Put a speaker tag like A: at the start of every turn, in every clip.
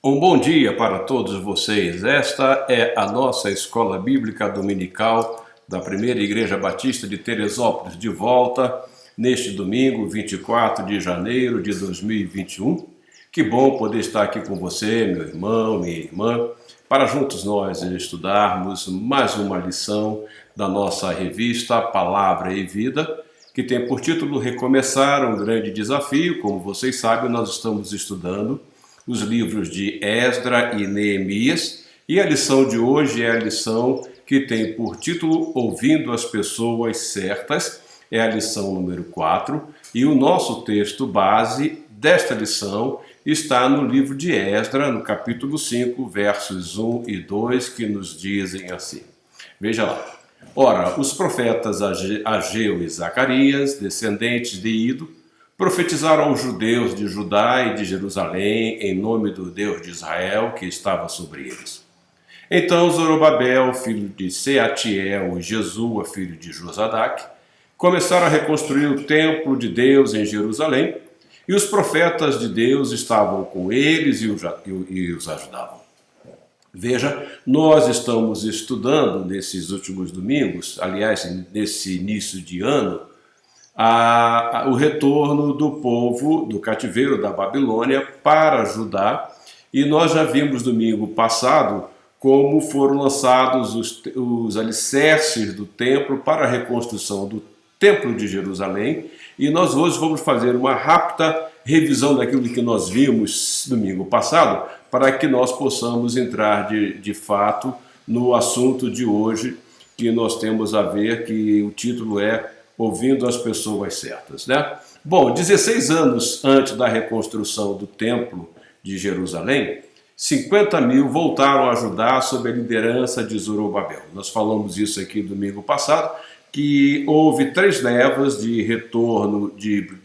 A: Um bom dia para todos vocês. Esta é a nossa escola bíblica dominical da Primeira Igreja Batista de Teresópolis, de volta neste domingo, 24 de janeiro de 2021. Que bom poder estar aqui com você, meu irmão, minha irmã, para juntos nós estudarmos mais uma lição da nossa revista Palavra e Vida, que tem por título Recomeçar, um grande desafio. Como vocês sabem, nós estamos estudando os livros de Esdra e Neemias, e a lição de hoje é a lição que tem por título Ouvindo as Pessoas Certas, é a lição número 4, e o nosso texto base desta lição está no livro de Esdra, no capítulo 5, versos 1 e 2, que nos dizem assim. Veja lá. Ora, os profetas Ageu e Zacarias, descendentes de Ido, profetizaram aos judeus de Judá e de Jerusalém em nome do Deus de Israel que estava sobre eles. Então Zorobabel, filho de Seatiel, e Jesua, filho de Josadaque, começaram a reconstruir o templo de Deus em Jerusalém, e os profetas de Deus estavam com eles e os ajudavam. Veja, nós estamos estudando nesses últimos domingos, aliás, nesse início de ano, o retorno do povo do cativeiro da Babilônia para Judá, e nós já vimos domingo passado como foram lançados os alicerces do templo para a reconstrução do templo de Jerusalém, e nós hoje vamos fazer uma rápida revisão daquilo que nós vimos domingo passado, para que nós possamos entrar de fato no assunto de hoje, que nós temos a ver, que o título é Ouvindo as Pessoas Certas, né? Bom, 16 anos antes da reconstrução do Templo de Jerusalém, 50 mil voltaram a Judá sob a liderança de Zorobabel. Nós falamos isso aqui domingo passado, que houve 3 levas de retorno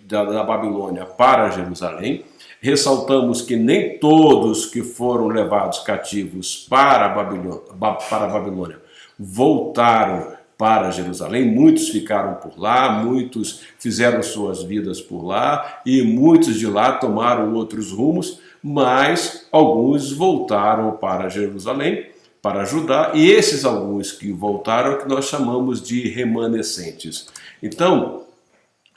A: da Babilônia para Jerusalém. Ressaltamos que nem todos que foram levados cativos para a Babilônia voltaram para Jerusalém, muitos ficaram por lá, muitos fizeram suas vidas por lá, e muitos de lá tomaram outros rumos, mas alguns voltaram para Jerusalém, para Judá, e esses alguns que voltaram é o que nós chamamos de remanescentes. Então,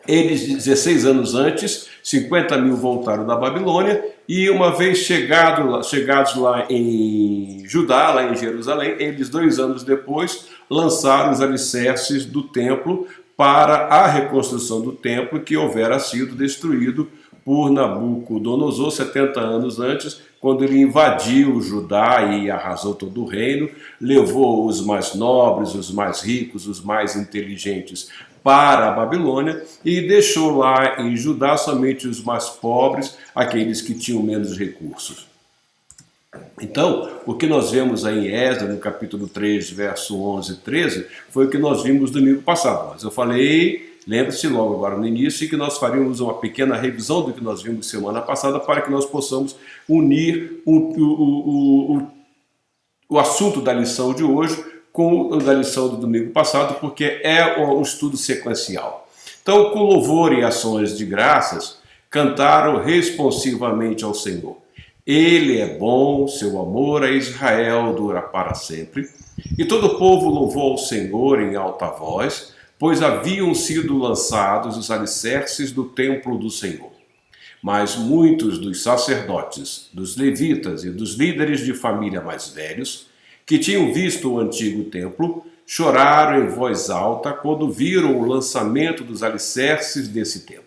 A: eles, 16 anos antes, 50 mil voltaram da Babilônia, e uma vez chegados lá em Judá, lá em Jerusalém, eles 2 anos depois lançaram os alicerces do templo para a reconstrução do templo que houvera sido destruído por Nabucodonosor 70 anos antes, quando ele invadiu Judá e arrasou todo o reino, levou os mais nobres, os mais ricos, os mais inteligentes para a Babilônia e deixou lá em Judá somente os mais pobres, aqueles que tinham menos recursos. Então, o que nós vemos aí em Esdra, no capítulo 3, verso 11 e 13, foi o que nós vimos domingo passado. Mas eu falei, lembre-se logo agora no início, que nós faríamos uma pequena revisão do que nós vimos semana passada para que nós possamos unir o assunto da lição de hoje com o da lição do domingo passado, porque é um estudo sequencial. Então, com louvor e ações de graças, cantaram responsivamente ao Senhor. Ele é bom, seu amor a Israel dura para sempre. E todo o povo louvou ao Senhor em alta voz, pois haviam sido lançados os alicerces do templo do Senhor. Mas muitos dos sacerdotes, dos levitas e dos líderes de família mais velhos, que tinham visto o antigo templo, choraram em voz alta quando viram o lançamento dos alicerces desse templo.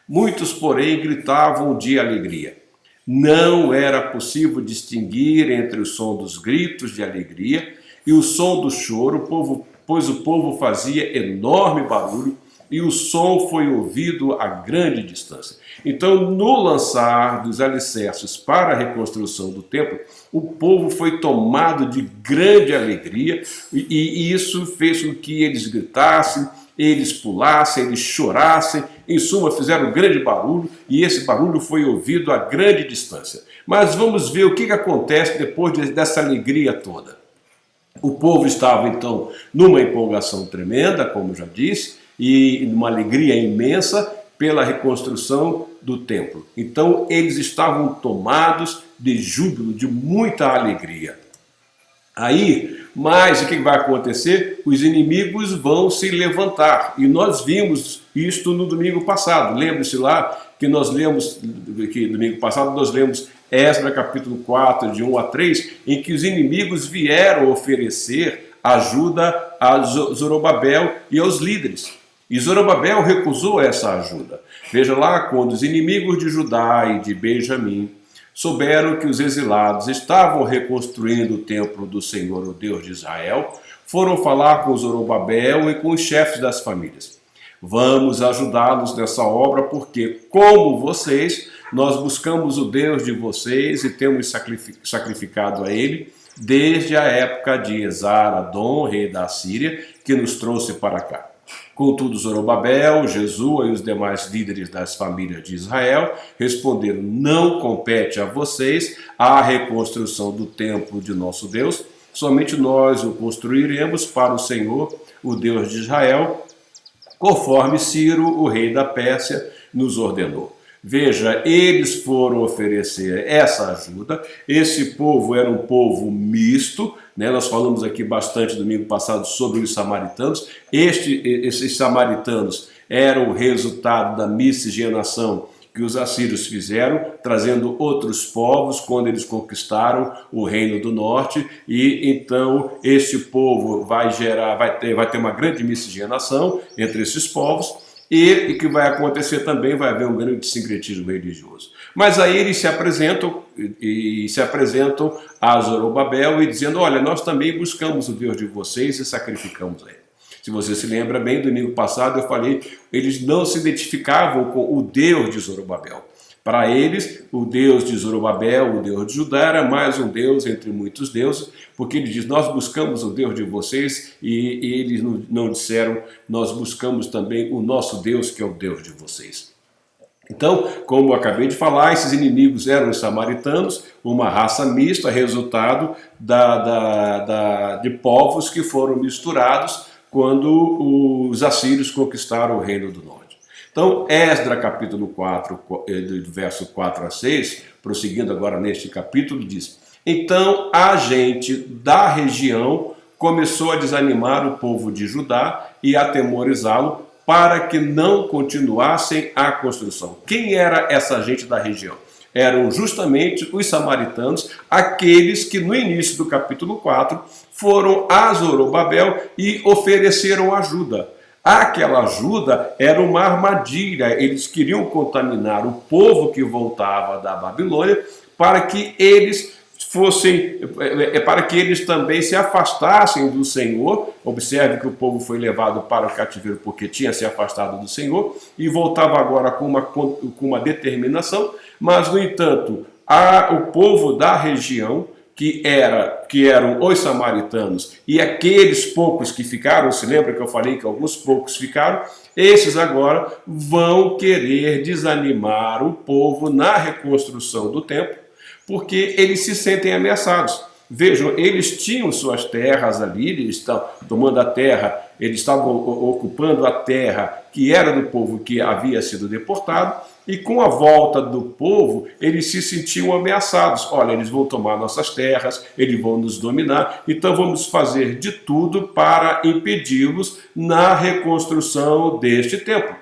A: Muitos, porém, gritavam de alegria. Não era possível distinguir entre o som dos gritos de alegria e o som do choro, pois o povo fazia enorme barulho e o som foi ouvido a grande distância. Então, no lançar dos alicerces para a reconstrução do templo, o povo foi tomado de grande alegria e isso fez com que eles gritassem, eles pulassem, eles chorassem, em suma, fizeram um grande barulho, e esse barulho foi ouvido a grande distância. Mas vamos ver o que acontece depois dessa alegria toda. O povo estava, então, numa empolgação tremenda, como já disse, e numa alegria imensa pela reconstrução do templo. Então eles estavam tomados de júbilo, de muita alegria. Aí, mas o que vai acontecer? Os inimigos vão se levantar. E nós vimos isto no domingo passado. Lembre-se lá que nós lemos, que domingo passado nós lemos Esdras capítulo 4, de 1 a 3, em que os inimigos vieram oferecer ajuda a Zorobabel e aos líderes. E Zorobabel recusou essa ajuda. Veja lá, quando os inimigos de Judá e de Benjamim souberam que os exilados estavam reconstruindo o templo do Senhor, o Deus de Israel, foram falar com Zorobabel e com os chefes das famílias. Vamos ajudá-los nessa obra, porque, como vocês, nós buscamos o Deus de vocês e temos sacrificado a Ele desde a época de Esar-Adom, rei da Síria, que nos trouxe para cá. Contudo, Zorobabel, Jesua e os demais líderes das famílias de Israel responderam: não compete a vocês a reconstrução do templo de nosso Deus, somente nós o construiremos para o Senhor, o Deus de Israel, conforme Ciro, o rei da Pérsia, nos ordenou. Veja, eles foram oferecer essa ajuda. Esse povo era um povo misto, né? Nós falamos aqui bastante domingo passado sobre os samaritanos. Esses samaritanos eram o resultado da miscigenação que os assírios fizeram, trazendo outros povos quando eles conquistaram o reino do norte, e então este povo vai ter uma grande miscigenação entre esses povos. E que vai acontecer também, vai haver um grande sincretismo religioso. Mas aí eles se apresentam a Zorobabel e dizendo: olha, nós também buscamos o Deus de vocês e sacrificamos a ele. Se você se lembra bem, domingo passado eu falei, eles não se identificavam com o Deus de Zorobabel. Para eles, o Deus de Zorobabel, o Deus de Judá, era mais um Deus entre muitos deuses, porque ele diz: nós buscamos o Deus de vocês, e eles não disseram: nós buscamos também o nosso Deus, que é o Deus de vocês. Então, como eu acabei de falar, esses inimigos eram os samaritanos, uma raça mista, resultado de povos que foram misturados quando os assírios conquistaram o reino do norte. Então, Esdras capítulo 4, do verso 4 a 6, prosseguindo agora neste capítulo, diz: então a gente da região começou a desanimar o povo de Judá e a atemorizá-lo para que não continuassem a construção. Quem era essa gente da região? Eram justamente os samaritanos, aqueles que no início do capítulo 4 foram a Zorobabel e ofereceram ajuda. Aquela ajuda era uma armadilha, eles queriam contaminar o povo que voltava da Babilônia para que eles também se afastassem do Senhor. Observe que o povo foi levado para o cativeiro porque tinha se afastado do Senhor e voltava agora com uma determinação, mas, no entanto, o povo da região, que eram os samaritanos, e aqueles poucos que ficaram, se lembra que eu falei que alguns poucos ficaram, esses agora vão querer desanimar o povo na reconstrução do templo, porque eles se sentem ameaçados. Vejam, eles tinham suas terras ali, eles estavam tomando a terra, eles estavam ocupando a terra que era do povo que havia sido deportado, e com a volta do povo, eles se sentiam ameaçados. Olha, eles vão tomar nossas terras, eles vão nos dominar, então vamos fazer de tudo para impedi-los na reconstrução deste templo.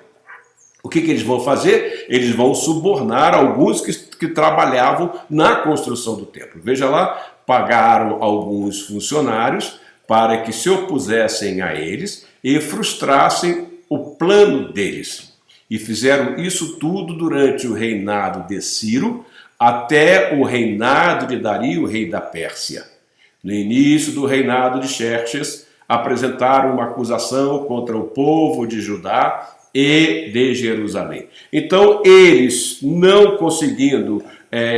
A: O que eles vão fazer? Eles vão subornar alguns que trabalhavam na construção do templo. Veja lá, pagaram alguns funcionários para que se opusessem a eles e frustrassem o plano deles. E fizeram isso tudo durante o reinado de Ciro, até o reinado de Dario, rei da Pérsia. No início do reinado de Xerxes, apresentaram uma acusação contra o povo de Judá e de Jerusalém. Então, eles, não conseguindo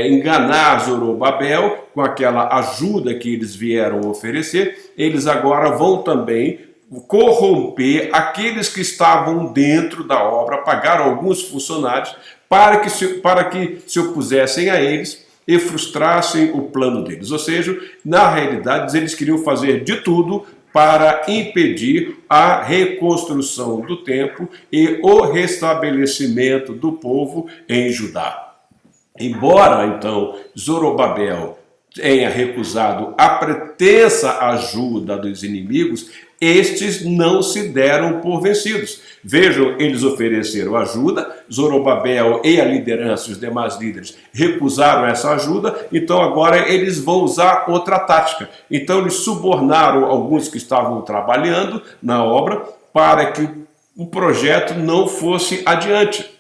A: enganar Zorobabel com aquela ajuda que eles vieram oferecer, eles agora vão também corromper aqueles que estavam dentro da obra, pagaram alguns funcionários para que se opusessem a eles e frustrassem o plano deles. Ou seja, na realidade, eles queriam fazer de tudo para impedir a reconstrução do templo e o restabelecimento do povo em Judá. Embora, então, Zorobabel tenha recusado a pretensa ajuda dos inimigos, estes não se deram por vencidos. Vejam, eles ofereceram ajuda, Zorobabel e a liderança, os demais líderes, recusaram essa ajuda, então agora eles vão usar outra tática. Então eles subornaram alguns que estavam trabalhando na obra para que o projeto não fosse adiante.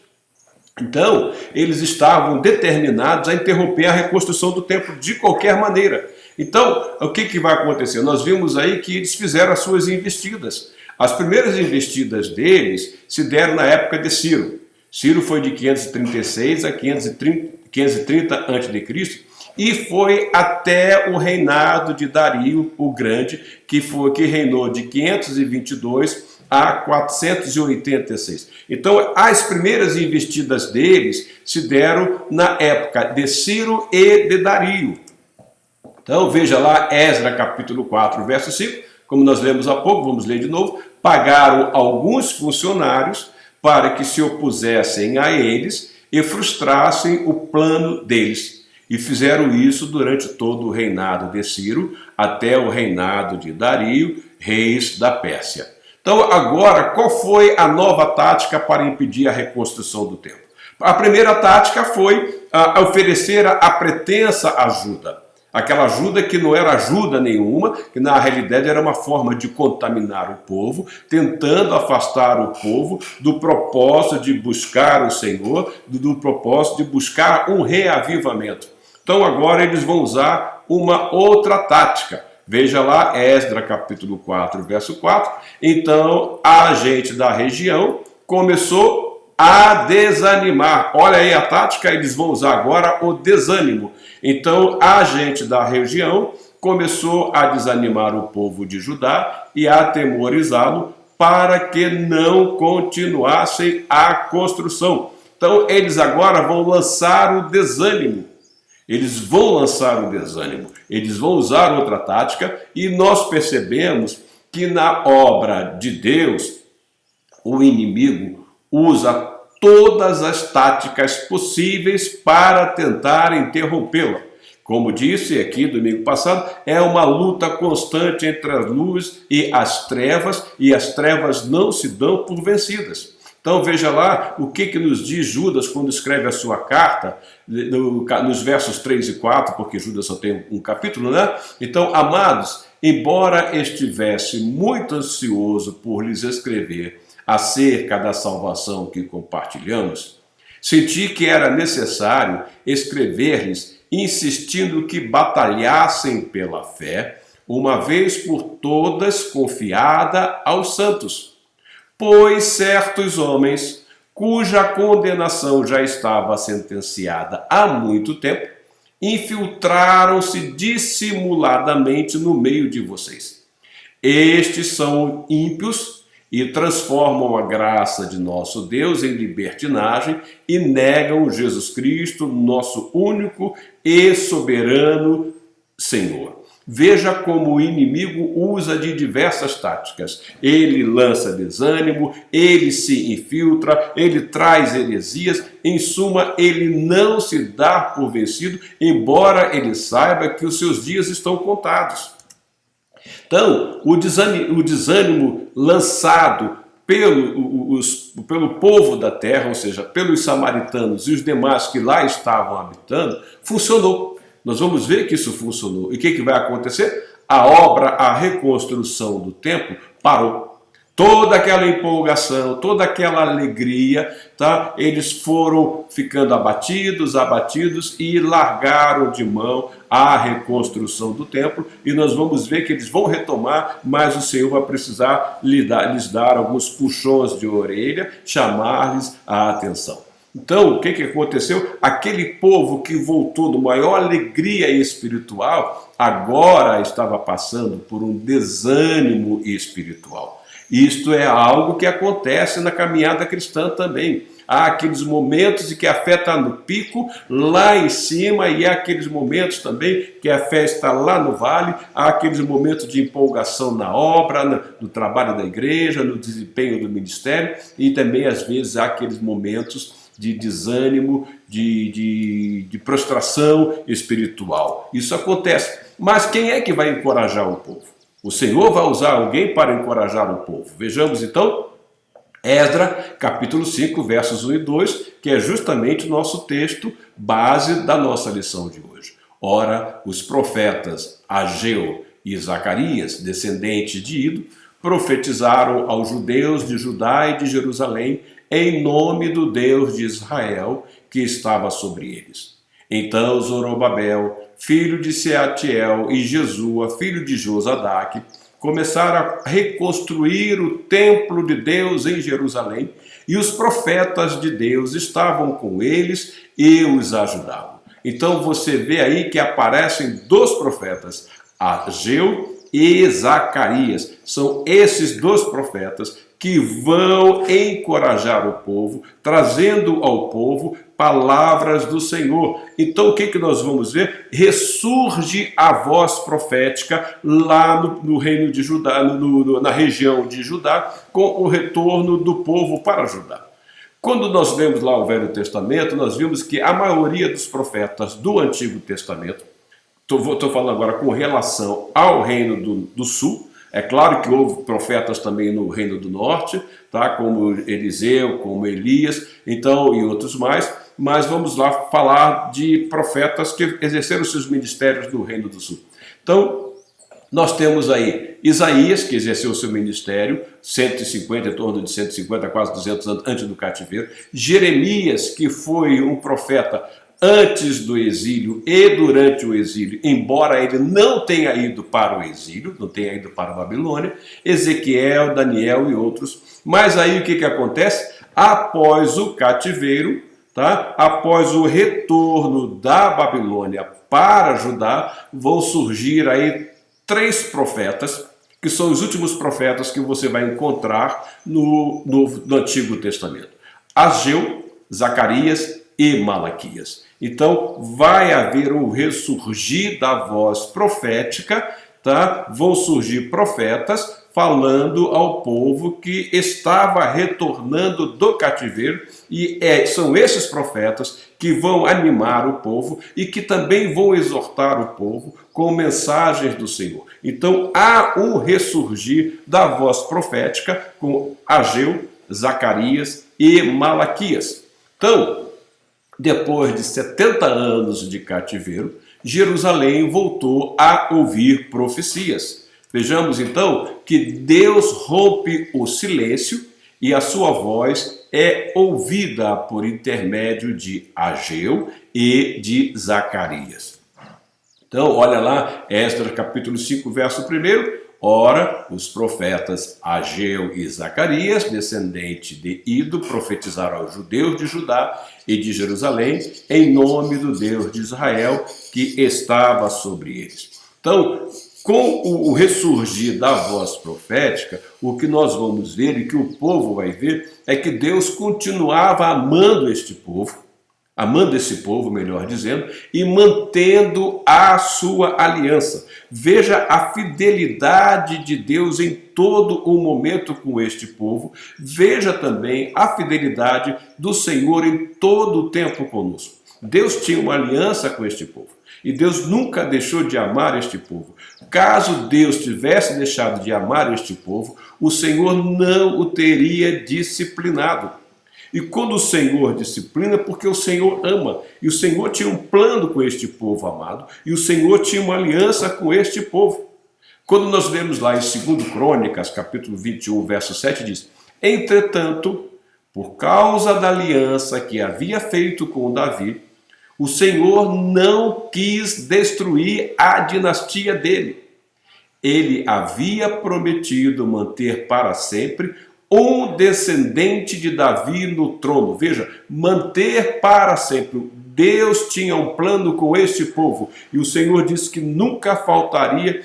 A: Então, eles estavam determinados a interromper a reconstrução do templo de qualquer maneira. Então, o que vai acontecer? Nós vimos aí que eles fizeram as suas investidas. As primeiras investidas deles se deram na época de Ciro. Ciro foi de 536 a 530 a.C. e foi até o reinado de Dario o Grande, que reinou de 522 a 486. Então, as primeiras investidas deles se deram na época de Ciro e de Dario. Então, veja lá, Esdra capítulo 4, verso 5, como nós lemos há pouco, vamos ler de novo. Pagaram alguns funcionários para que se opusessem a eles e frustrassem o plano deles. E fizeram isso durante todo o reinado de Ciro, até o reinado de Dario, reis da Pérsia. Então, agora, qual foi a nova tática para impedir a reconstrução do templo? A primeira tática foi oferecer a pretensa ajuda. Aquela ajuda que não era ajuda nenhuma, que na realidade era uma forma de contaminar o povo, tentando afastar o povo do propósito de buscar o Senhor, do propósito de buscar um reavivamento. Então, agora eles vão usar uma outra tática. Veja lá, Esdra capítulo 4, verso 4. Então, a gente da região começou a desanimar. Olha aí a tática, eles vão usar agora o desânimo. Então, a gente da região começou a desanimar o povo de Judá e a atemorizá-lo para que não continuassem a construção. Então, eles agora vão lançar o desânimo. Eles vão lançar o desânimo, eles vão usar outra tática e nós percebemos que na obra de Deus, o inimigo usa todas as táticas possíveis para tentar interrompê-la. Como disse aqui domingo passado, é uma luta constante entre a luz e as trevas não se dão por vencidas. Então veja lá o que nos diz Judas quando escreve a sua carta, nos versos 3 e 4, porque Judas só tem um capítulo, né? Então, amados, embora estivesse muito ansioso por lhes escrever acerca da salvação que compartilhamos, senti que era necessário escrever-lhes insistindo que batalhassem pela fé, uma vez por todas confiada aos santos. Pois certos homens, cuja condenação já estava sentenciada há muito tempo, infiltraram-se dissimuladamente no meio de vocês. Estes são ímpios e transformam a graça de nosso Deus em libertinagem e negam Jesus Cristo, nosso único e soberano Senhor. Veja como o inimigo usa de diversas táticas. Ele lança desânimo, ele se infiltra, ele traz heresias. Em suma, ele não se dá por vencido, embora ele saiba que os seus dias estão contados. Então, o desânimo lançado pelo povo da terra, ou seja, pelos samaritanos e os demais que lá estavam habitando, funcionou. Nós vamos ver que isso funcionou. E o que vai acontecer? A reconstrução do templo parou. Toda aquela empolgação, toda aquela alegria, tá? Eles foram ficando abatidos e largaram de mão a reconstrução do templo. E nós vamos ver que eles vão retomar, mas o Senhor vai precisar lhes dar alguns puxões de orelha, chamar-lhes a atenção. Então, o que aconteceu? Aquele povo que voltou de maior alegria espiritual, agora estava passando por um desânimo espiritual. Isto é algo que acontece na caminhada cristã também. Há aqueles momentos em que a fé está no pico, lá em cima, e há aqueles momentos também que a fé está lá no vale, há aqueles momentos de empolgação na obra, no trabalho da igreja, no desempenho do ministério, e também às vezes há aqueles momentos de desânimo, de prostração espiritual. Isso acontece. Mas quem é que vai encorajar o povo? O Senhor vai usar alguém para encorajar o povo. Vejamos então Esdras, capítulo 5, versos 1 e 2, que é justamente o nosso texto base da nossa lição de hoje. Ora, os profetas Ageu e Zacarias, descendentes de Ido, profetizaram aos judeus de Judá e de Jerusalém em nome do Deus de Israel que estava sobre eles. Então Zorobabel, filho de Seatiel, e Jesua, filho de Josadaque, começaram a reconstruir o templo de Deus em Jerusalém, e os profetas de Deus estavam com eles e os ajudavam. Então você vê aí que aparecem dois profetas, Ageu e Zacarias. São esses dois profetas que vão encorajar o povo, trazendo ao povo palavras do Senhor. Então o que nós vamos ver? Ressurge a voz profética lá no reino de Judá, na região de Judá, com o retorno do povo para Judá. Quando nós lemos lá o Velho Testamento, nós vimos que a maioria dos profetas do Antigo Testamento, estou falando agora com relação ao reino do sul. É claro que houve profetas também no reino do norte, tá? Como Eliseu, como Elias, então, e outros mais, mas vamos lá falar de profetas que exerceram seus ministérios no reino do sul. Então, nós temos aí Isaías, que exerceu seu ministério, 150, em torno de 150, quase 200 anos antes do cativeiro. Jeremias, que foi um profeta antes do exílio e durante o exílio, embora ele não tenha ido para o exílio, não tenha ido para a Babilônia. Ezequiel, Daniel e outros. Mas aí o que acontece? Após o cativeiro, tá? Após o retorno da Babilônia para Judá, vão surgir aí 3 profetas, que são os últimos profetas que você vai encontrar no Antigo Testamento: Ageu, Zacarias e Malaquias. Então vai haver um ressurgir da voz profética, tá? Vão surgir profetas falando ao povo que estava retornando do cativeiro, e são esses profetas que vão animar o povo e que também vão exortar o povo com mensagens do Senhor. Então há um ressurgir da voz profética com Ageu, Zacarias e Malaquias. Então, depois de 70 anos de cativeiro, Jerusalém voltou a ouvir profecias. Vejamos então que Deus rompe o silêncio e a sua voz é ouvida por intermédio de Ageu e de Zacarias. Então, olha lá, Esdras capítulo 5, verso 1. Ora, os profetas Ageu e Zacarias, descendentes de Ido, profetizaram aos judeus de Judá e de Jerusalém, em nome do Deus de Israel, que estava sobre eles. Então, com o ressurgir da voz profética, o que nós vamos ver e que o povo vai ver é que Deus continuava amando este povo, esse povo, melhor dizendo, e mantendo a sua aliança. Veja a fidelidade de Deus em todo o momento com este povo. Veja também a fidelidade do Senhor em todo o tempo conosco. Deus tinha uma aliança com este povo. E Deus nunca deixou de amar este povo. Caso Deus tivesse deixado de amar este povo, o Senhor não o teria disciplinado. E quando o Senhor disciplina, porque o Senhor ama. E o Senhor tinha um plano com este povo amado. E o Senhor tinha uma aliança com este povo. Quando nós lemos lá em 2 Crônicas, capítulo 21, verso 7, diz: entretanto, por causa da aliança que havia feito com Davi, o Senhor não quis destruir a dinastia dele. Ele havia prometido manter para sempre um descendente de Davi no trono. Veja, manter para sempre. Deus tinha um plano com este povo. E o Senhor disse que nunca faltaria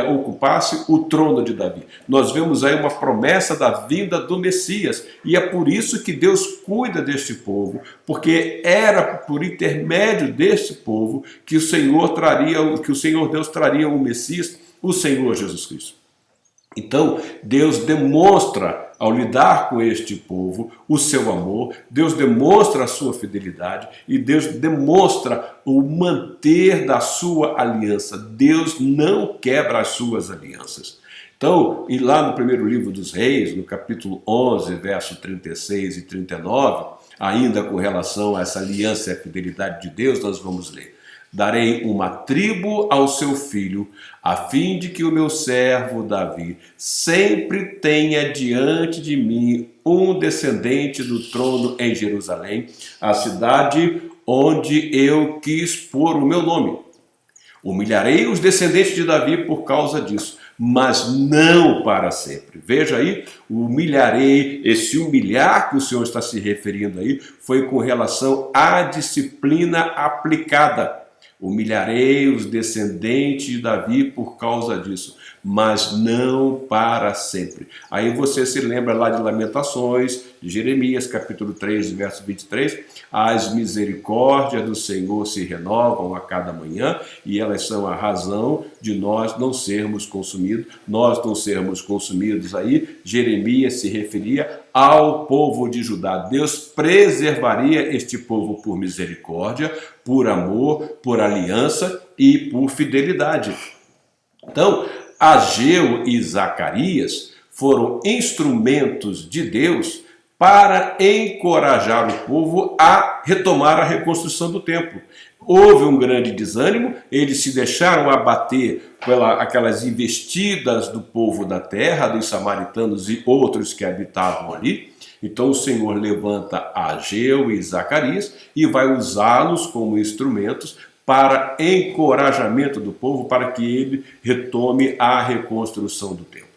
A: ocupasse o trono de Davi. Nós vemos aí uma promessa da vinda do Messias, e é por isso que Deus cuida deste povo, porque era por intermédio deste povo que o Senhor Deus traria o Messias, o Senhor Jesus Cristo. Então, Deus demonstra, ao lidar com este povo, o seu amor, Deus demonstra a sua fidelidade e Deus demonstra o manter da sua aliança. Deus não quebra as suas alianças. Então, e lá no primeiro livro dos Reis, no capítulo 11, verso 36 e 39, ainda com relação a essa aliança e a fidelidade de Deus, nós vamos ler: darei uma tribo ao seu filho, a fim de que o meu servo Davi sempre tenha diante de mim um descendente do trono em Jerusalém, a cidade onde eu quis pôr o meu nome. Humilharei os descendentes de Davi por causa disso, mas não para sempre. Veja aí, humilharei, esse humilhar que o Senhor está se referindo aí, foi com relação à disciplina aplicada. Humilharei os descendentes de Davi por causa disso, mas não para sempre. Aí você se lembra lá de Lamentações, de Jeremias, capítulo 3, verso 23, as misericórdias do Senhor se renovam a cada manhã, e elas são a razão de nós não sermos consumidos aí. Jeremias se referia ao povo de Judá. Deus preservaria este povo por misericórdia, por amor, por aliança e por fidelidade. Então, Ageu e Zacarias foram instrumentos de Deus para encorajar o povo a retomar a reconstrução do templo. Houve um grande desânimo, eles se deixaram abater aquelas investidas do povo da terra, dos samaritanos e outros que habitavam ali. Então o Senhor levanta Ageu e Zacarias e vai usá-los como instrumentos para encorajamento do povo, para que ele retome a reconstrução do templo.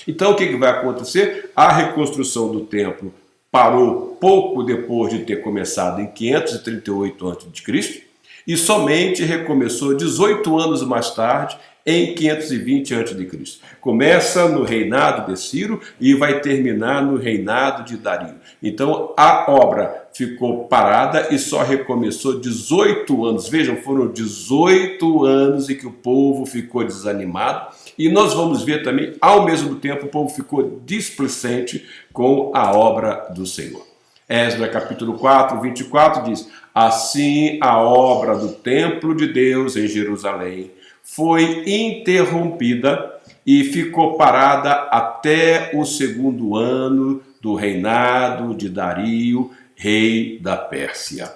A: Então o que vai acontecer? A reconstrução do templo parou pouco depois de ter começado em 538 a.C. e somente recomeçou 18 anos mais tarde, em 520 a.C. Começa no reinado de Ciro e vai terminar no reinado de Dario. Então a obra ficou parada e só recomeçou 18 anos. Vejam, foram 18 anos em que o povo ficou desanimado, e nós vamos ver também, ao mesmo tempo, o povo ficou displicente com a obra do Senhor. Esdras capítulo 4, 24 diz: assim a obra do templo de Deus em Jerusalém foi interrompida e ficou parada até o segundo ano do reinado de Dario, rei da Pérsia.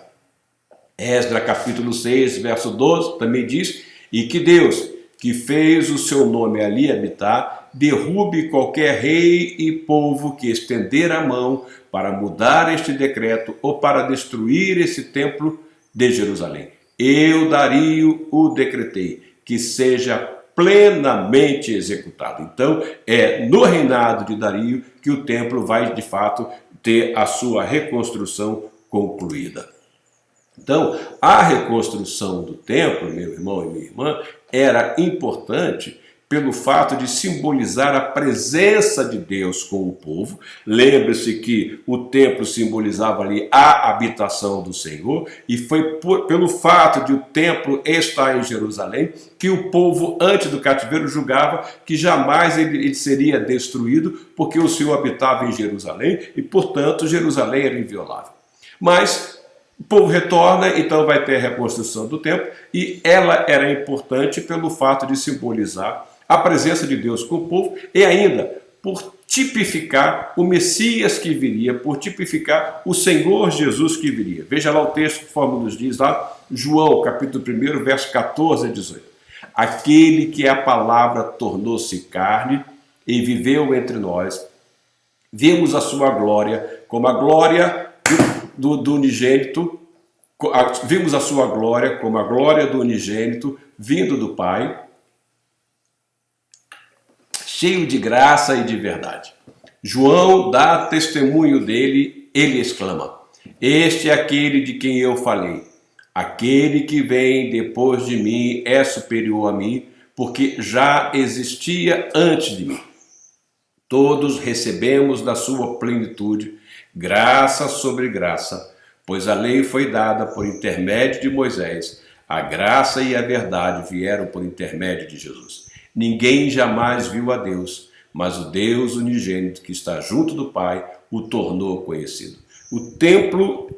A: Esdras capítulo 6, verso 12 também diz: e que Deus, que fez o seu nome ali habitar, derrube qualquer rei e povo que estender a mão para mudar este decreto ou para destruir esse templo de Jerusalém. Eu, Dario, o decretei, que seja plenamente executado. Então, é no reinado de Dario que o templo vai, de fato, ter a sua reconstrução concluída. Então, a reconstrução do templo, meu irmão e minha irmã, era importante pelo fato de simbolizar a presença de Deus com o povo. Lembre-se que o templo simbolizava ali a habitação do Senhor, e foi pelo fato de o templo estar em Jerusalém que o povo, antes do cativeiro, julgava que jamais ele seria destruído, porque o Senhor habitava em Jerusalém e, portanto, Jerusalém era inviolável. Mas o povo retorna, então vai ter a reconstrução do templo, e ela era importante pelo fato de simbolizar a presença de Deus com o povo, e ainda por tipificar o Messias que viria, por tipificar o Senhor Jesus que viria. Veja lá o texto, conforme nos diz lá, João, capítulo 1, verso 14 a 18. Aquele que a palavra tornou-se carne e viveu entre nós, vimos a sua glória como a glória do unigênito, vimos a sua glória como a glória do unigênito vindo do Pai, cheio de graça e de verdade. João dá testemunho dele, ele exclama: este é aquele de quem eu falei. Aquele que vem depois de mim é superior a mim, porque já existia antes de mim. Todos recebemos da sua plenitude graça sobre graça, pois a lei foi dada por intermédio de Moisés, a graça e a verdade vieram por intermédio de Jesus. Ninguém jamais viu a Deus, mas o Deus unigênito que está junto do Pai o tornou conhecido. O templo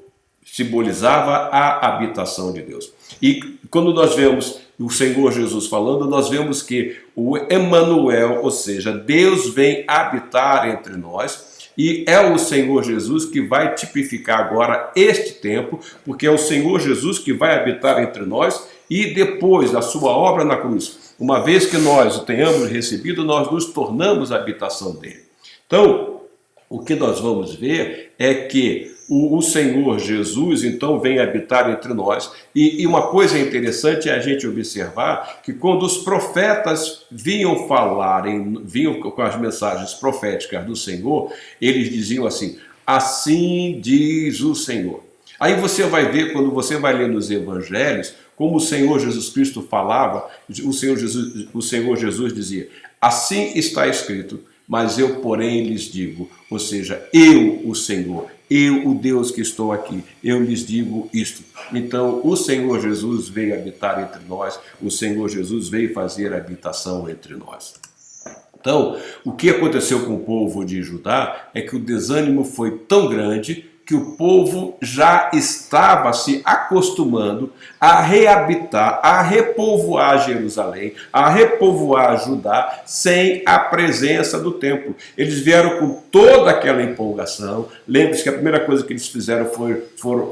A: simbolizava a habitação de Deus. E quando nós vemos o Senhor Jesus falando, nós vemos que o Emanuel, ou seja, Deus vem habitar entre nós, e é o Senhor Jesus que vai tipificar agora este tempo, porque é o Senhor Jesus que vai habitar entre nós, e depois da sua obra na cruz, uma vez que nós o tenhamos recebido, nós nos tornamos a habitação dele. Então, o que nós vamos ver é que o Senhor Jesus, então, vem habitar entre nós. E uma coisa interessante é a gente observar que quando os profetas vinham com as mensagens proféticas do Senhor, eles diziam assim: assim diz o Senhor. Aí você vai ver, quando você vai ler nos evangelhos, como o Senhor Jesus Cristo falava, o Senhor Jesus dizia: assim está escrito, mas eu, porém, lhes digo, ou seja, eu, o Senhor, eu, o Deus que estou aqui, eu lhes digo isto. Então, o Senhor Jesus veio habitar entre nós, o Senhor Jesus veio fazer habitação entre nós. Então, o que aconteceu com o povo de Judá é que o desânimo foi tão grande que o povo já estava se acostumando a reabitar, a repovoar Jerusalém, a repovoar Judá sem a presença do templo. Eles vieram com toda aquela empolgação. Lembre-se que a primeira coisa que eles fizeram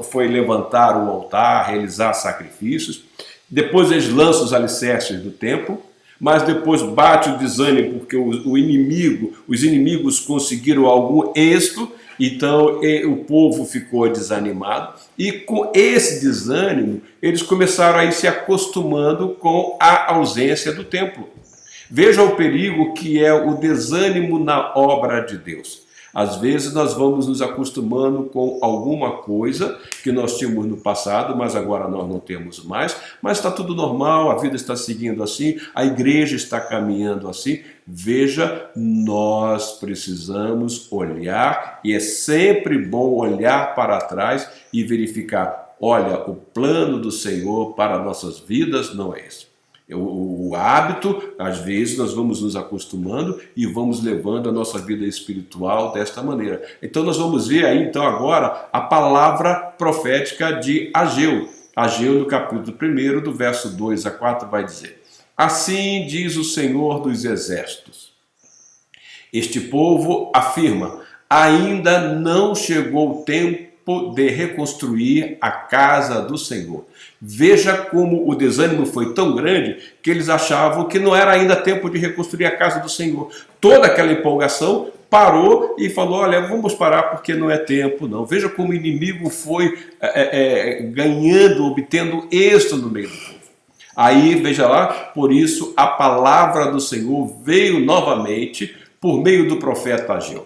A: foi levantar o altar, realizar sacrifícios. Depois eles lançam os alicerces do templo, mas depois bate o desânimo porque os inimigos conseguiram algum êxito. Então o povo ficou desanimado, e com esse desânimo eles começaram a ir se acostumando com a ausência do templo. Veja o perigo que é o desânimo na obra de Deus. Às vezes nós vamos nos acostumando com alguma coisa que nós tínhamos no passado, mas agora nós não temos mais, mas está tudo normal, a vida está seguindo assim, a igreja está caminhando assim. Veja, nós precisamos olhar, e é sempre bom olhar para trás e verificar: olha, o plano do Senhor para nossas vidas não é esse. O hábito, às vezes, nós vamos nos acostumando e vamos levando a nossa vida espiritual desta maneira. Então nós vamos ver aí, então, agora, a palavra profética de Ageu. Ageu, no capítulo 1, do verso 2 a 4, vai dizer: assim diz o Senhor dos Exércitos. Este povo afirma: ainda não chegou o tempo de reconstruir a casa do Senhor. Veja como o desânimo foi tão grande que eles achavam que não era ainda tempo de reconstruir a casa do Senhor. Toda aquela empolgação parou e falou: olha, vamos parar porque não é tempo não. Veja como o inimigo foi ganhando, obtendo êxito no meio do povo. Aí, veja lá, por isso a palavra do Senhor veio novamente por meio do profeta Ageu.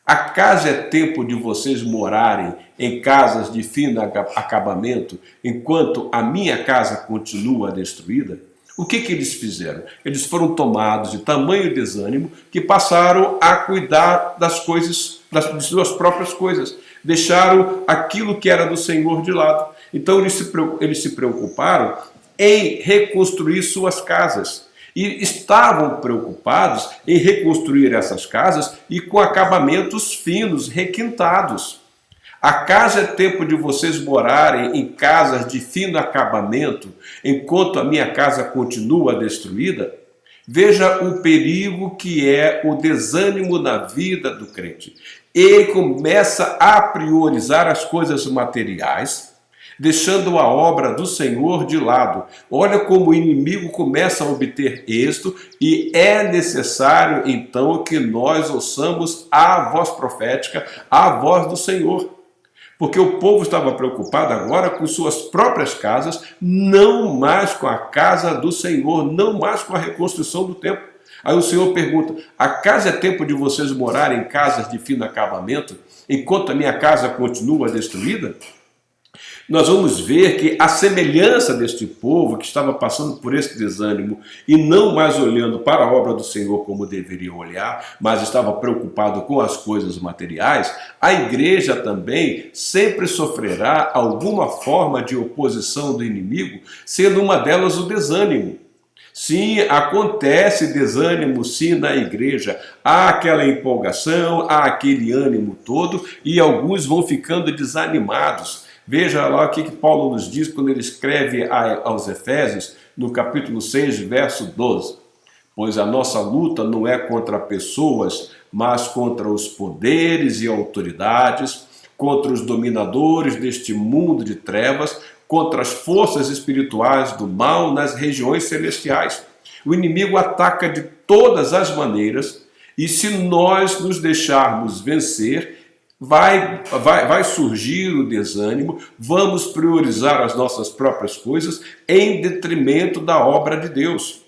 A: Acaso é tempo de vocês morarem em casas de fino acabamento, enquanto a minha casa continua destruída? O que eles fizeram? Eles foram tomados de tamanho desânimo que passaram a cuidar das coisas, das suas próprias coisas. Deixaram aquilo que era do Senhor de lado. Então eles se preocuparam em reconstruir suas casas. E estavam preocupados em reconstruir essas casas e com acabamentos finos, requintados. Acaso é tempo de vocês morarem em casas de fino acabamento, enquanto a minha casa continua destruída? Veja o perigo que é o desânimo na vida do crente. Ele começa a priorizar as coisas materiais, deixando a obra do Senhor de lado. Olha como o inimigo começa a obter êxito, e é necessário então que nós ouçamos a voz profética, a voz do Senhor. Porque o povo estava preocupado agora com suas próprias casas, não mais com a casa do Senhor, não mais com a reconstrução do templo. Aí o Senhor pergunta: acaso é tempo de vocês morarem em casas de fino acabamento, enquanto a minha casa continua destruída? Nós vamos ver que a semelhança deste povo que estava passando por esse desânimo e não mais olhando para a obra do Senhor como deveriam olhar, mas estava preocupado com as coisas materiais, a igreja também sempre sofrerá alguma forma de oposição do inimigo, sendo uma delas o desânimo. Sim, acontece desânimo, sim, na igreja. Há aquela empolgação, há aquele ânimo todo e alguns vão ficando desanimados. Veja lá o que Paulo nos diz quando ele escreve aos Efésios, no capítulo 6, verso 12. Pois a nossa luta não é contra pessoas, mas contra os poderes e autoridades, contra os dominadores deste mundo de trevas, contra as forças espirituais do mal nas regiões celestiais. O inimigo ataca de todas as maneiras e se nós nos deixarmos vencer, vai surgir o desânimo, vamos priorizar as nossas próprias coisas em detrimento da obra de Deus.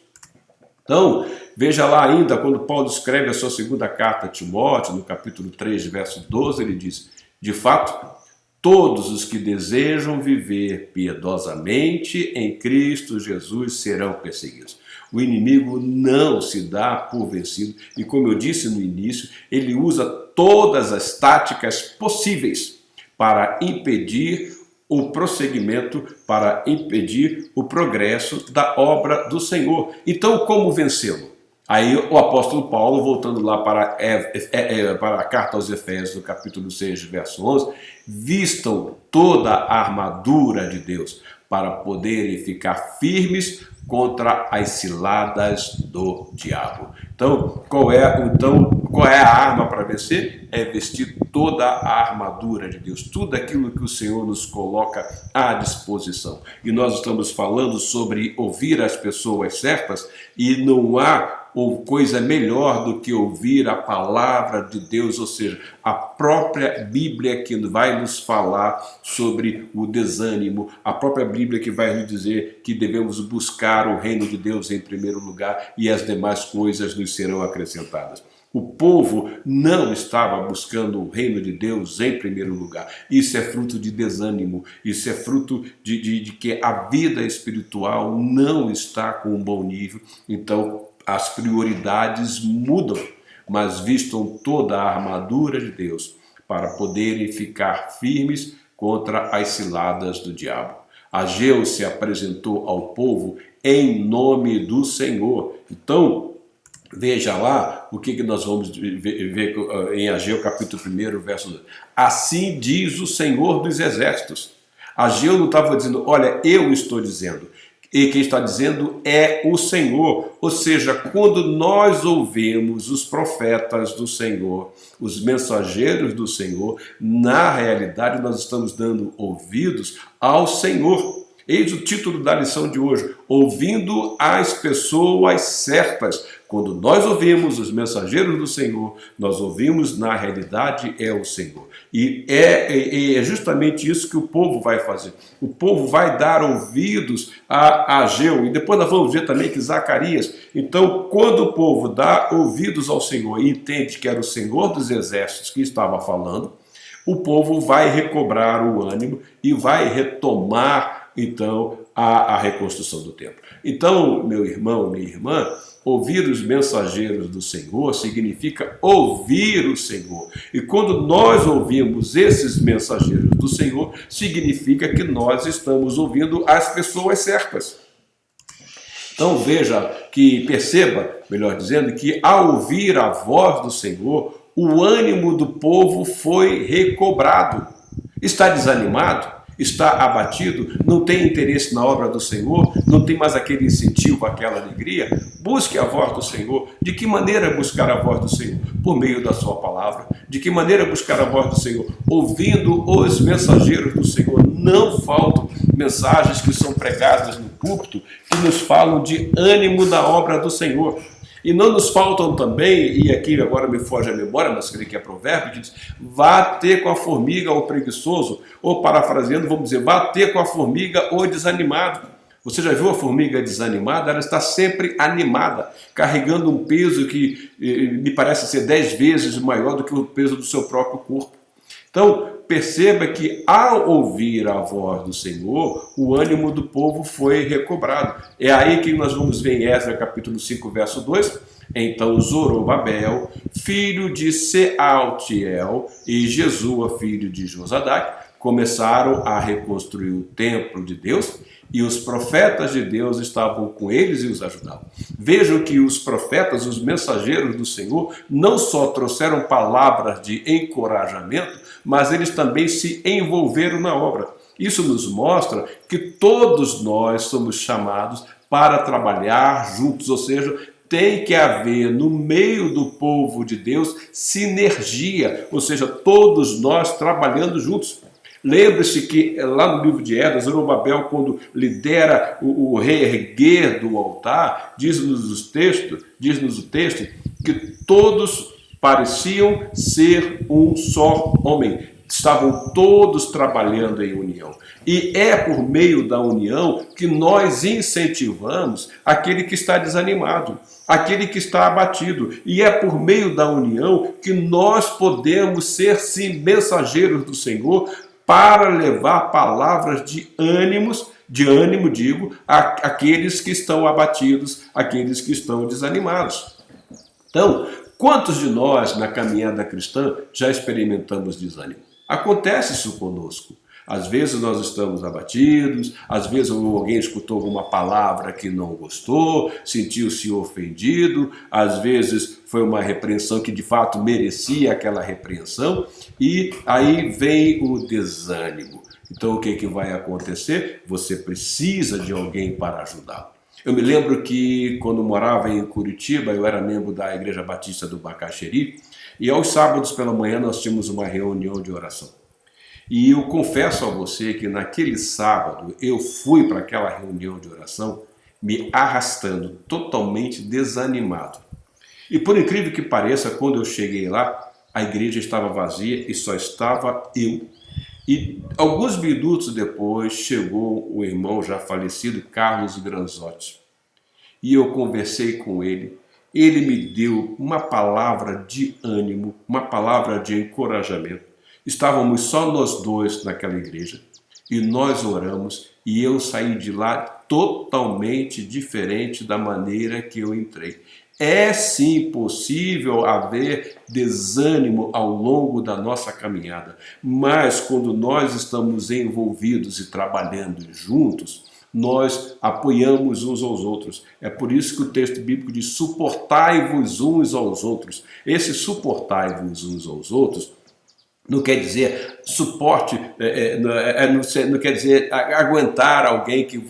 A: Então, veja lá ainda, quando Paulo escreve a sua segunda carta a Timóteo, no capítulo 3, verso 12, ele diz: de fato, todos os que desejam viver piedosamente em Cristo Jesus serão perseguidos. O inimigo não se dá por vencido e, como eu disse no início, ele usa todas as táticas possíveis para impedir o prosseguimento, para impedir o progresso da obra do Senhor. Então, como vencê-lo? Aí o apóstolo Paulo, voltando lá para a carta aos Efésios, no capítulo 6, verso 11, vistam toda a armadura de Deus para poderem ficar firmes contra as ciladas do diabo. Então, qual é a arma para vencer? É vestir toda a armadura de Deus, tudo aquilo que o Senhor nos coloca à disposição. E nós estamos falando sobre ouvir as pessoas certas e não há coisa melhor do que ouvir a palavra de Deus, ou seja, a própria Bíblia que vai nos falar sobre o desânimo, a própria Bíblia que vai nos dizer que devemos buscar o reino de Deus em primeiro lugar e as demais coisas nos serão acrescentadas. O povo não estava buscando o reino de Deus em primeiro lugar. Isso é fruto de desânimo, isso é fruto de que a vida espiritual não está com um bom nível. Então, as prioridades mudam, mas vistam toda a armadura de Deus para poderem ficar firmes contra as ciladas do diabo. Ageu se apresentou ao povo em nome do Senhor. Então, veja lá o que nós vamos ver em Ageu capítulo 1, verso 2. Assim diz o Senhor dos Exércitos. Ageu não estava dizendo, olha, eu estou dizendo. E quem está dizendo é o Senhor. Ou seja, quando nós ouvimos os profetas do Senhor, os mensageiros do Senhor, na realidade nós estamos dando ouvidos ao Senhor. Eis o título da lição de hoje: ouvindo as pessoas certas. Quando nós ouvimos os mensageiros do Senhor, nós ouvimos, na realidade, é o Senhor. E é justamente isso que o povo vai fazer. O povo vai dar ouvidos a Ageu. E depois nós vamos ver também que Zacarias. Então, quando o povo dá ouvidos ao Senhor e entende que era o Senhor dos Exércitos que estava falando, o povo vai recobrar o ânimo e vai retomar, então, a reconstrução do templo. Então, meu irmão, minha irmã, ouvir os mensageiros do Senhor significa ouvir o Senhor. E quando nós ouvimos esses mensageiros do Senhor, significa que nós estamos ouvindo as pessoas certas. Então perceba, melhor dizendo, que ao ouvir a voz do Senhor, o ânimo do povo foi recobrado. Está desanimado? Está abatido, não tem interesse na obra do Senhor, não tem mais aquele incentivo, aquela alegria? Busque a voz do Senhor. De que maneira buscar a voz do Senhor? Por meio da sua palavra. De que maneira buscar a voz do Senhor? Ouvindo os mensageiros do Senhor. Não faltam mensagens que são pregadas no púlpito que nos falam de ânimo na obra do Senhor. E não nos faltam também, e aqui agora me foge a memória, mas creio que é provérbio, que diz, vá ter com a formiga o preguiçoso, ou parafraseando, vamos dizer, vá ter com a formiga o desanimado. Você já viu a formiga desanimada? Ela está sempre animada, carregando um peso que me parece ser 10 vezes maior do que o peso do seu próprio corpo. Então, perceba que ao ouvir a voz do Senhor, o ânimo do povo foi recobrado. É aí que nós vamos ver em Esdras capítulo 5, verso 2. Então Zorobabel, filho de Sealtiel, e Jesua, filho de Josadac, começaram a reconstruir o templo de Deus, e os profetas de Deus estavam com eles e os ajudavam. Vejam que os profetas, os mensageiros do Senhor, não só trouxeram palavras de encorajamento, mas eles também se envolveram na obra. Isso nos mostra que todos nós somos chamados para trabalhar juntos, ou seja, tem que haver no meio do povo de Deus sinergia, ou seja, todos nós trabalhando juntos. Lembre-se que lá no livro de Esdras, Zorobabel, quando lidera o reerguer do altar, diz-nos o texto que todos pareciam ser um só homem. Estavam todos trabalhando em união. E é por meio da união que nós incentivamos aquele que está desanimado, aquele que está abatido. E é por meio da união que nós podemos ser, sim, mensageiros do Senhor, para levar palavras de ânimo, àqueles que estão abatidos, àqueles que estão desanimados. Então, quantos de nós na caminhada cristã já experimentamos desânimo? Acontece isso conosco. Às vezes nós estamos abatidos, às vezes alguém escutou alguma palavra que não gostou, sentiu-se ofendido, às vezes foi uma repreensão que de fato merecia aquela repreensão, e aí vem o desânimo. Então o que vai acontecer? Você precisa de alguém para ajudá-lo. Eu me lembro que quando morava em Curitiba, eu era membro da Igreja Batista do Bacaxeri, e aos sábados pela manhã nós tínhamos uma reunião de oração. E eu confesso a você que naquele sábado eu fui para aquela reunião de oração me arrastando, totalmente desanimado. E por incrível que pareça, quando eu cheguei lá, a igreja estava vazia e só estava eu. E alguns minutos depois chegou o irmão já falecido, Carlos Granzotti. E eu conversei com ele. Ele me deu uma palavra de ânimo, uma palavra de encorajamento. Estávamos só nós dois naquela igreja e nós oramos e eu saí de lá totalmente diferente da maneira que eu entrei. É sim possível haver desânimo ao longo da nossa caminhada, mas quando nós estamos envolvidos e trabalhando juntos, nós apoiamos uns aos outros. É por isso que o texto bíblico diz: suportai-vos uns aos outros. Esse suportai-vos uns aos outros não quer dizer suporte, não quer dizer aguentar alguém que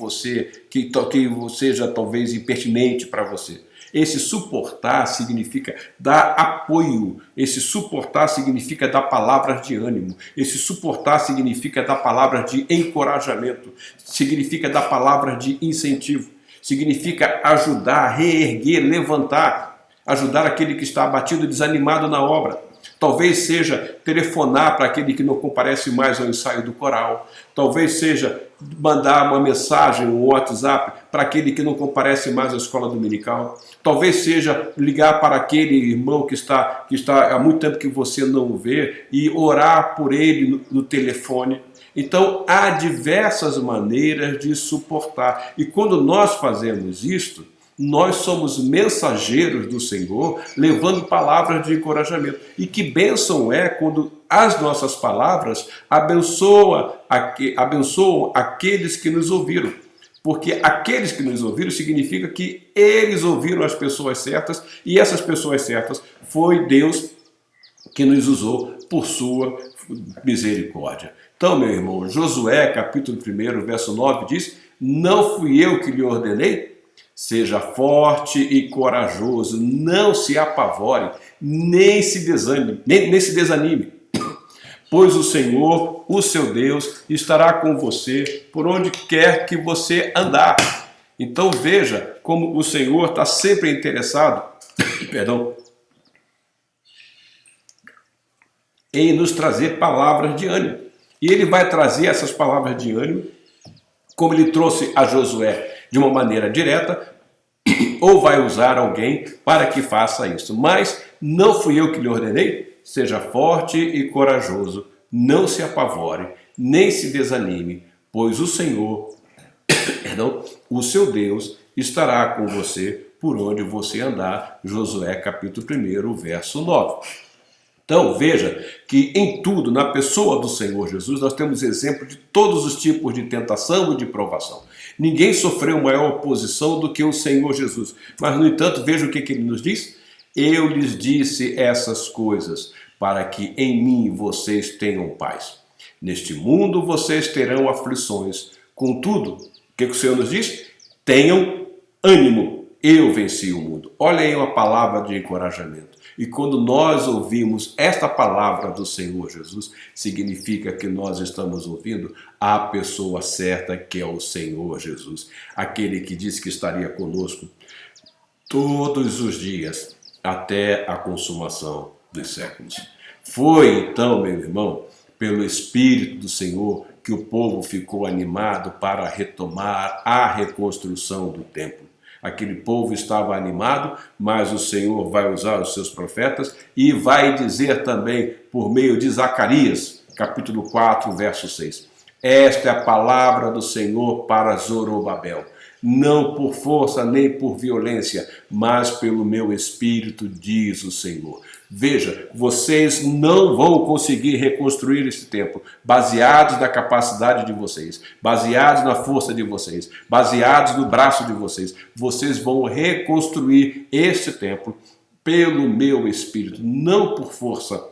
A: seja talvez impertinente para você. Esse suportar significa dar apoio, esse suportar significa dar palavras de ânimo, esse suportar significa dar palavras de encorajamento, significa dar palavras de incentivo, significa ajudar, reerguer, levantar, ajudar aquele que está abatido e desanimado na obra. Talvez seja telefonar para aquele que não comparece mais ao ensaio do coral. Talvez seja mandar uma mensagem, um WhatsApp para aquele que não comparece mais à escola dominical. Talvez seja ligar para aquele irmão que está há muito tempo que você não vê e orar por ele no telefone. Então, há diversas maneiras de suportar. E quando nós fazemos isto, nós somos mensageiros do Senhor, levando palavras de encorajamento. E que bênção é quando as nossas palavras abençoam aqueles que nos ouviram. Porque aqueles que nos ouviram significa que eles ouviram as pessoas certas, e essas pessoas certas foi Deus que nos usou por sua misericórdia. Então, meu irmão, Josué, capítulo 1, verso 9, diz: não fui eu que lhe ordenei? Seja forte e corajoso, não se apavore, nem se desanime, pois o Senhor, o seu Deus, estará com você por onde quer que você andar. Então veja como o Senhor está sempre interessado, em nos trazer palavras de ânimo. E ele vai trazer essas palavras de ânimo, como ele trouxe a Josué, de uma maneira direta, ou vai usar alguém para que faça isso. Mas não fui eu que lhe ordenei? Seja forte e corajoso, não se apavore, nem se desanime, pois o Senhor, o seu Deus, estará com você por onde você andar. Josué capítulo 1, verso 9. Então veja que em tudo, na pessoa do Senhor Jesus, nós temos exemplo de todos os tipos de tentação e de provação. Ninguém sofreu maior oposição do que o Senhor Jesus. Mas, no entanto, veja o que ele nos diz. Eu lhes disse essas coisas para que em mim vocês tenham paz. Neste mundo vocês terão aflições. Contudo, o que o Senhor nos diz? Tenham ânimo. Eu venci o mundo. Olha aí uma palavra de encorajamento. E quando nós ouvimos esta palavra do Senhor Jesus, significa que nós estamos ouvindo a pessoa certa, que é o Senhor Jesus. Aquele que disse que estaria conosco todos os dias, até a consumação dos séculos. Foi então, meu irmão, pelo Espírito do Senhor que o povo ficou animado para retomar a reconstrução do templo. Aquele povo estava animado, mas o Senhor vai usar os seus profetas e vai dizer também por meio de Zacarias, capítulo 4, verso 6. Esta é a palavra do Senhor para Zorobabel. Não por força nem por violência, mas pelo meu Espírito, diz o Senhor. Veja, vocês não vão conseguir reconstruir esse templo baseados na capacidade de vocês, baseados na força de vocês, baseados no braço de vocês. Vocês vão reconstruir este templo pelo meu Espírito, não por força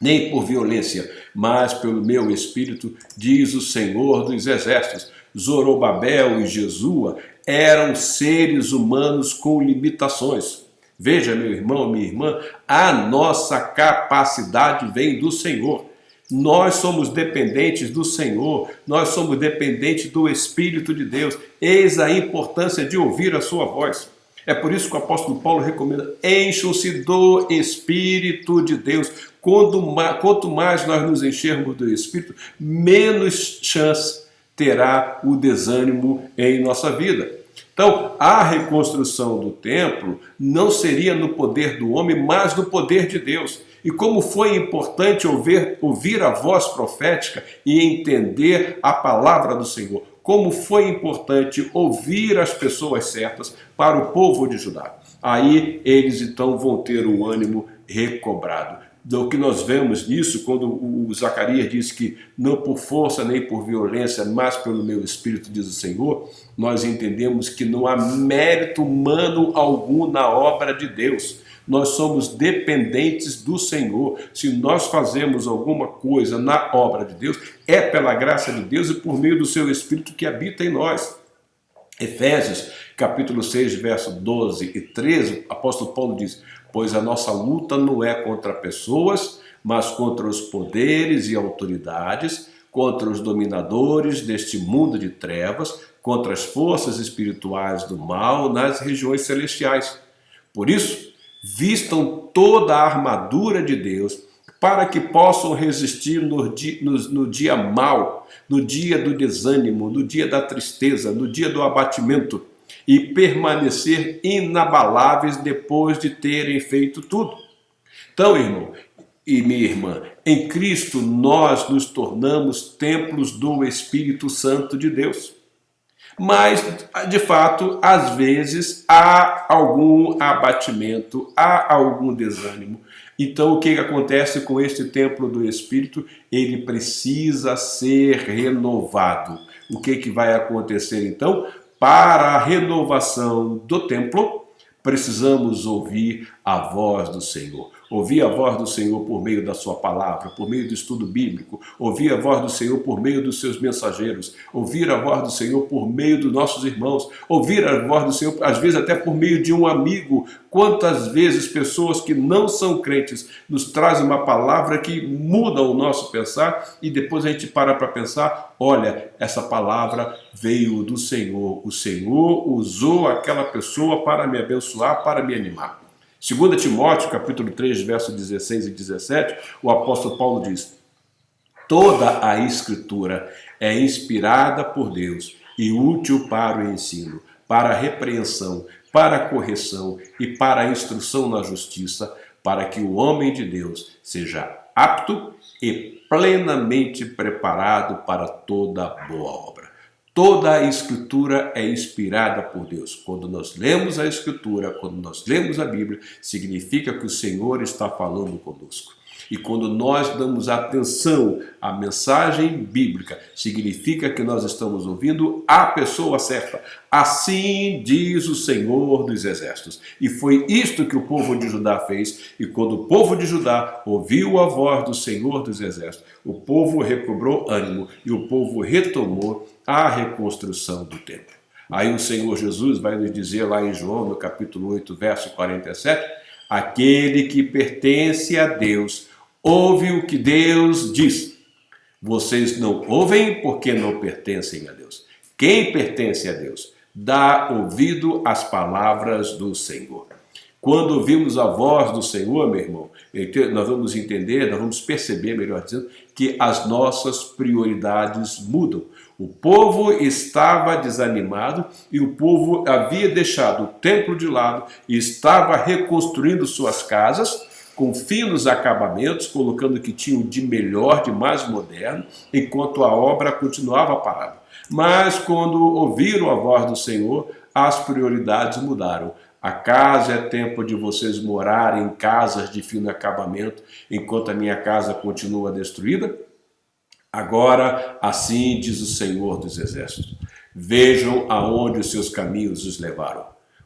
A: nem por violência, mas pelo meu Espírito, diz o Senhor dos Exércitos. Zorobabel e Jesua eram seres humanos com limitações. Veja, meu irmão, minha irmã, a nossa capacidade vem do Senhor. Nós somos dependentes do Senhor, nós somos dependentes do Espírito de Deus. Eis a importância de ouvir a sua voz. É por isso que o apóstolo Paulo recomenda: encham-se do Espírito de Deus. Quanto mais nós nos enchermos do Espírito, menos chance terá o desânimo em nossa vida. Então, a reconstrução do templo não seria no poder do homem, mas no poder de Deus. E como foi importante ouvir a voz profética e entender a palavra do Senhor. Como foi importante ouvir as pessoas certas para o povo de Judá. Aí eles então vão ter o ânimo recobrado. O que nós vemos nisso, quando o Zacarias diz que não por força nem por violência, mas pelo meu Espírito, diz o Senhor, nós entendemos que não há mérito humano algum na obra de Deus. Nós somos dependentes do Senhor. Se nós fazemos alguma coisa na obra de Deus, é pela graça de Deus e por meio do seu Espírito que habita em nós. Efésios, capítulo 6, verso 12 e 13, o apóstolo Paulo diz: pois a nossa luta não é contra pessoas, mas contra os poderes e autoridades, contra os dominadores deste mundo de trevas, contra as forças espirituais do mal nas regiões celestiais. Por isso, vistam toda a armadura de Deus, para que possam resistir no dia mau, no dia do desânimo, no dia da tristeza, no dia do abatimento, e permanecer inabaláveis depois de terem feito tudo. Então, irmão e minha irmã, em Cristo nós nos tornamos templos do Espírito Santo de Deus. Mas, de fato, às vezes há algum abatimento, há algum desânimo. Então, o que acontece com este templo do Espírito? Ele precisa ser renovado. O que vai acontecer, então? Para a renovação do templo, precisamos ouvir a voz do Senhor. Ouvir a voz do Senhor por meio da sua palavra, por meio do estudo bíblico. Ouvir a voz do Senhor por meio dos seus mensageiros. Ouvir a voz do Senhor por meio dos nossos irmãos. Ouvir a voz do Senhor, às vezes até por meio de um amigo. Quantas vezes pessoas que não são crentes nos trazem uma palavra que muda o nosso pensar e depois a gente para pensar: olha, essa palavra veio do Senhor. O Senhor usou aquela pessoa para me abençoar, para me animar. 2 Timóteo, capítulo 3, versos 16 e 17, o apóstolo Paulo diz: toda a Escritura é inspirada por Deus e útil para o ensino, para a repreensão, para a correção e para a instrução na justiça, para que o homem de Deus seja apto e plenamente preparado para toda boa obra. Toda a Escritura é inspirada por Deus. Quando nós lemos a Escritura, quando nós lemos a Bíblia, significa que o Senhor está falando conosco. E quando nós damos atenção à mensagem bíblica, significa que nós estamos ouvindo a pessoa certa. Assim diz o Senhor dos Exércitos. E foi isto que o povo de Judá fez. E quando o povo de Judá ouviu a voz do Senhor dos Exércitos, o povo recobrou ânimo e o povo retomou a reconstrução do templo. Aí o Senhor Jesus vai nos dizer lá em João, no capítulo 8, verso 47, aquele que pertence a Deus, ouve o que Deus diz. Vocês não ouvem porque não pertencem a Deus. Quem pertence a Deus, dá ouvido às palavras do Senhor. Quando ouvimos a voz do Senhor, meu irmão, nós vamos entender, nós vamos perceber, melhor dizendo, que as nossas prioridades mudam. O povo estava desanimado e o povo havia deixado o templo de lado e estava reconstruindo suas casas com finos acabamentos, colocando o que tinham de melhor, de mais moderno, enquanto a obra continuava parada. Mas quando ouviram a voz do Senhor, as prioridades mudaram. Acaso é tempo de vocês morarem em casas de fino acabamento, enquanto a minha casa continua destruída? Agora, assim diz o Senhor dos Exércitos, vejam aonde os seus caminhos os levaram.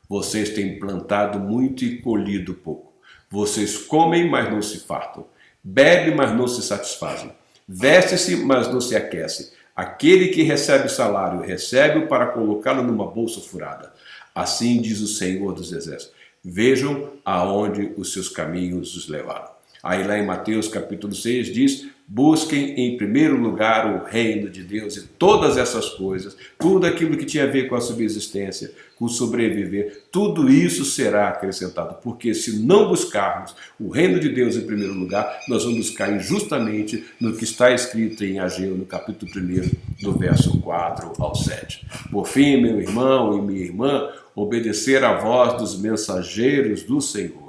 A: Vocês têm plantado muito e colhido pouco. Vocês comem, mas não se fartam. Bebem, mas não se satisfazem. Veste-se, mas não se aquece. Aquele que recebe salário, recebe-o para colocá-lo numa bolsa furada. Assim diz o Senhor dos Exércitos. Vejam aonde os seus caminhos os levaram. Aí lá em Mateus capítulo 6 diz, busquem em primeiro lugar o reino de Deus e todas essas coisas, tudo aquilo que tinha a ver com a subsistência, com sobreviver, tudo isso será acrescentado, porque se não buscarmos o reino de Deus em primeiro lugar, nós vamos cair justamente no que está escrito em Ageu, no capítulo 1, do verso 4 ao 7. Por fim, meu irmão e minha irmã, obedecer à voz dos mensageiros do Senhor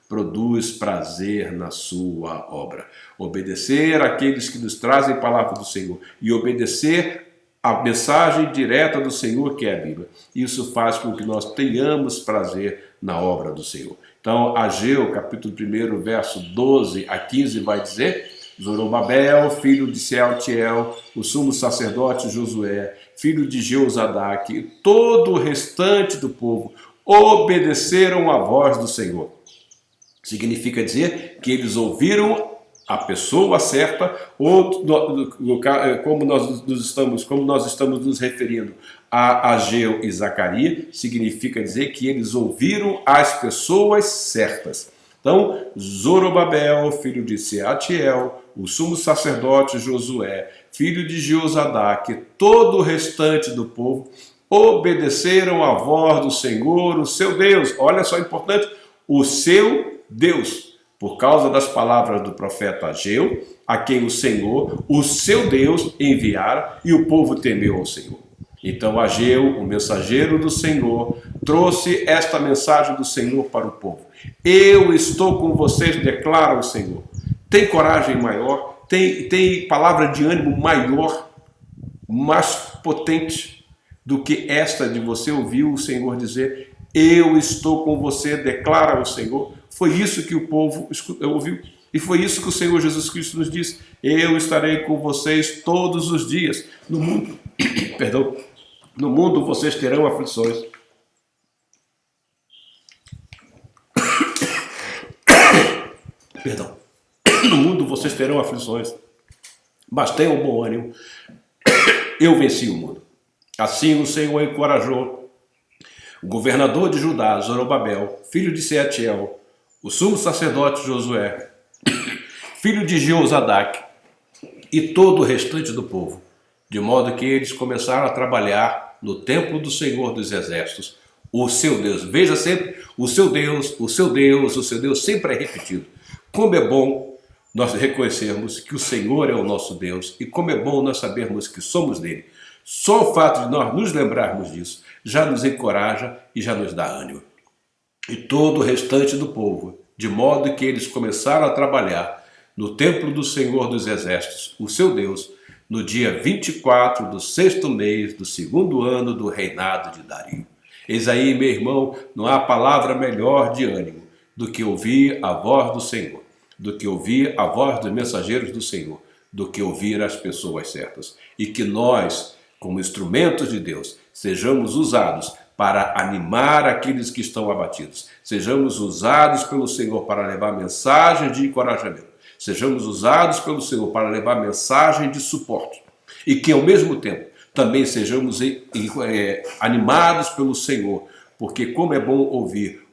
A: produz prazer na sua obra. Obedecer àqueles que nos trazem a palavra do Senhor e obedecer a mensagem direta do Senhor, que é a Bíblia. Isso faz com que nós tenhamos prazer na obra do Senhor. Então, Ageu, capítulo 1, verso 12 a 15, vai dizer, Zorobabel, filho de Sealtiel, o sumo sacerdote Josué, filho de Jeozadaque, e todo o restante do povo obedeceram à voz do Senhor. Significa dizer que eles ouviram a pessoa certa, ou como nós estamos nos referindo a Ageu e Zacarias, significa dizer que eles ouviram as pessoas certas. Então, Zorobabel, filho de Sealtiel, o sumo sacerdote Josué, filho de Jeozadaque, todo o restante do povo obedeceram à voz do Senhor, o seu Deus. Olha só, importante, o seu Deus, por causa das palavras do profeta Ageu, a quem o Senhor, o seu Deus, enviara, e o povo temeu ao Senhor. Então Ageu, o mensageiro do Senhor, trouxe esta mensagem do Senhor para o povo. Eu estou com vocês, declara o Senhor. Tem coragem maior, tem palavra de ânimo maior, mais potente do que esta de você ouvir o Senhor dizer, eu estou com você, declara o Senhor. Foi isso que o povo ouviu. E foi isso que o Senhor Jesus Cristo nos disse. Eu estarei com vocês todos os dias. No mundo, perdão, no mundo vocês terão aflições. Perdão. No mundo vocês terão aflições. Mas tenham bom ânimo. Eu venci o mundo. Assim o Senhor encorajou o governador de Judá, Zorobabel, filho de Sealtiel, o sumo sacerdote Josué, filho de Jeozadaque, e todo o restante do povo, de modo que eles começaram a trabalhar no templo do Senhor dos Exércitos, o seu Deus. Veja sempre, o seu Deus, o seu Deus, o seu Deus sempre é repetido. Como é bom nós reconhecermos que o Senhor é o nosso Deus e como é bom nós sabermos que somos dele. Só o fato de nós nos lembrarmos disso já nos encoraja e já nos dá ânimo. E todo o restante do povo, de modo que eles começaram a trabalhar no templo do Senhor dos Exércitos, o seu Deus, no dia 24 do 6º mês do 2º ano do reinado de Dario. Eis aí, meu irmão, não há palavra melhor de ânimo do que ouvir a voz do Senhor, do que ouvir a voz dos mensageiros do Senhor, do que ouvir as pessoas certas. E que nós, como instrumentos de Deus, sejamos usados para animar aqueles que estão abatidos. Sejamos usados pelo Senhor para levar mensagens de encorajamento. Sejamos usados pelo Senhor para levar mensagem de suporte. E que, ao mesmo tempo, também sejamos animados pelo Senhor, porque como é bom ouvir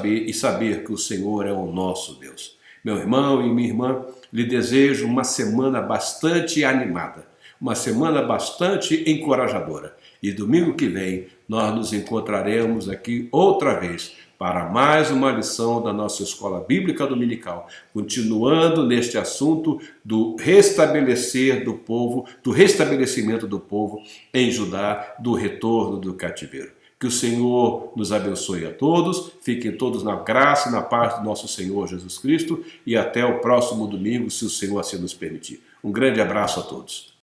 A: e saber que o Senhor é o nosso Deus. Meu irmão e minha irmã, lhe desejo uma semana bastante animada, uma semana bastante encorajadora. E domingo que vem nós nos encontraremos aqui outra vez para mais uma lição da nossa Escola Bíblica Dominical, continuando neste assunto do restabelecer do povo, do restabelecimento do povo em Judá, do retorno do cativeiro. Que o Senhor nos abençoe a todos, fiquem todos na graça e na paz do nosso Senhor Jesus Cristo e até o próximo domingo, se o Senhor assim nos permitir. Um grande abraço a todos.